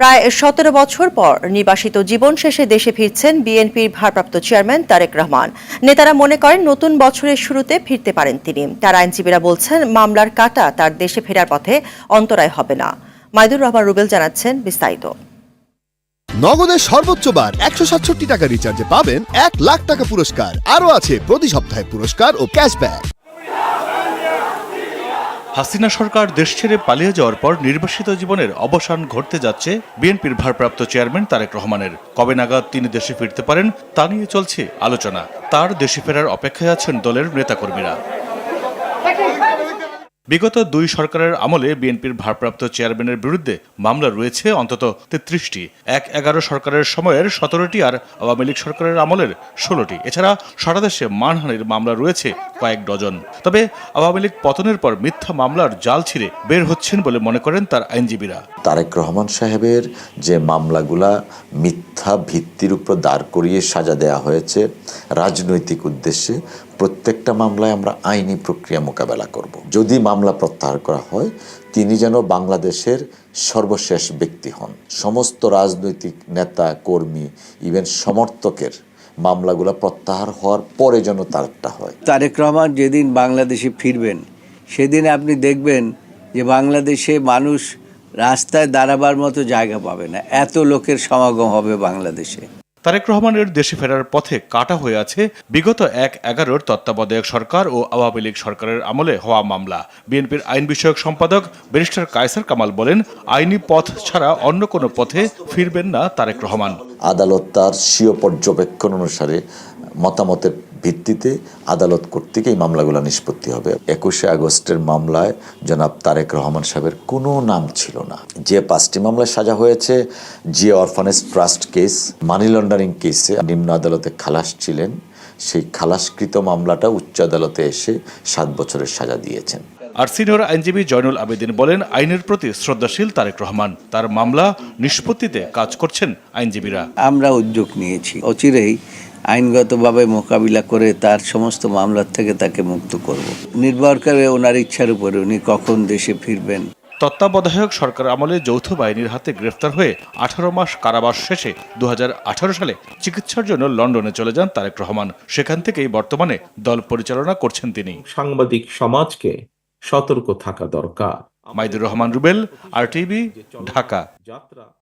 প্রায় ১৭ বছর পর নির্বাসিত জীবন শেষে দেশে ফিরছেন বিএনপির ভারপ্রাপ্ত চেয়ারম্যান তারেক রহমান। নেতারা মনে করেন নতুন বছরের শুরুতে ফিরতে পারেন তিনি। তার আইনজীবীরা বলছেন মামলার কাঁটা তার দেশে ফেরার পথে অন্তরায় হবে না। মাইদুর রহমান রুবেল জানাচ্ছেন বিস্তারিত। নগদের সর্বোচ্চ বার ১৬৭ টাকা রিচার্জে পাবেন ১ লাখ টাকা পুরস্কার। আরও আছে প্রতি সপ্তাহে পুরস্কার ও ক্যাশব্যাক। হাসিনা সরকার দেশ ছেড়ে পালিয়ে যাওয়ার পর নির্বাসিত জীবনের অবসান ঘটতে যাচ্ছে বিএনপির ভারপ্রাপ্ত চেয়ারম্যান তারেক রহমানের। কবে নাগাদ তিনি দেশে ফিরতে পারেন তা নিয়ে চলছে আলোচনা। তার দেশে ফেরার অপেক্ষায় আছেন দলের নেতাকর্মীরা। বিগত দুই সরকারের আমলে বিএনপির ভারপ্রাপ্ত চেয়ারম্যানের বিরুদ্ধে মামলা রয়েছে অন্তত ৩৩টি। ১/১১ সরকারের সময়ের ১৭টি আর আওয়ামী লীগ সরকারের আমলের ১৬টি। এছাড়া সারা দেশে মানহানির মামলা রয়েছে কয়েক ডজন। তবে আওয়ামী লীগ পতনের পর মিথ্যা মামলার জাল ছিঁড়ে বের হচ্ছেন বলে মনে করেন তার আইনজীবীরা। তারেক রহমান সাহেবের যে মামলাগুলা মিথ্যা ভিত্তির উপর দাঁড় করিয়ে সাজা দেওয়া হয়েছে রাজনৈতিক উদ্দেশ্যে, প্রত্যেকটা মামলায় আমরা আইনি প্রক্রিয়া মোকাবেলা করব। যদি মামলা প্রত্যাহার করা হয়, তিনি যেন বাংলাদেশের সর্বশেষ ব্যক্তি হন। সমস্ত রাজনৈতিক নেতা কর্মী ইভেন সমর্থকের মামলাগুলো প্রত্যাহার হওয়ার পরে যেন তারটা হয়। তারেক রহমান যেদিন বাংলাদেশে ফিরবেন সেদিন আপনি দেখবেন যে বাংলাদেশে মানুষ রাস্তায় দাঁড়াবার মতো জায়গা পাবে না, এত লোকের সমাগম হবে বাংলাদেশে। তারেক রহমানের দেশে ফেরার পথে কাটা হয়ে আছে বিগত ১/১১ তত্ত্বাবধায়ক সরকার ও আওয়ামী লীগ সরকারের আমলে হওয়া মামলা। বিএনপির আইন বিষয়ক সম্পাদক ব্যারিস্টার কায়সার কামাল বলেন, আইনি পথ ছাড়া অন্য কোনো পথে ফিরবেন না তারেক রহমান। আদালত তার স্বীয় পর্যবেক্ষণ অনুসারে মতামতের ভিত্তিতে আদালত কর্তৃক এই মামলাগুলো নিষ্পত্তি হবে। ২১শে আগস্টের মামলায় জনাব তারেক রহমান সাহেবের কোনো নাম ছিল না। যে ৫টি মামলায় সাজা হয়েছে, Zia orphanage trust case, money laundering কেসে নিম্ন আদালতে খালাস ছিলেন, সেই খালাসকৃত মামলাটা উচ্চ আদালতে এসে ৭ বছরের সাজা দিয়েছেন। আর সিনিয়র আইনজীবী জয়নুল আবেদিন বলেন, আইনের প্রতি শ্রদ্ধাশীল তারেক রহমান। তার মামলা নিষ্পত্তিতে কাজ করছেন আইনজীবীরা। আমরা উদ্যোগ নিয়েছি, অচিরেই আইনগতভাবে মোকাবিলা করে তার সমস্ত মামলার থেকে তাকে মুক্ত করব। নির্ভর করে ওনার ইচ্ছার উপরে উনি কখন দেশে ফিরবেন। তত্ত্বাবধায়ক সরকার আমলে যৌথ বাহিনীর হাতে গ্রেফতার হয়ে ১৮ মাস কারাবাস শেষে ২০১৮ সালে চিকিৎসার জন্য লন্ডনে চলে যান তারেক রহমান। সেখান থেকেই বর্তমানে দল পরিচালনা করছেন তিনি। সাংবাদিক সমাজকে সতর্ক থাকা দরকার। মাইদুর রহমান রুবেল, RTV, ঢাকা।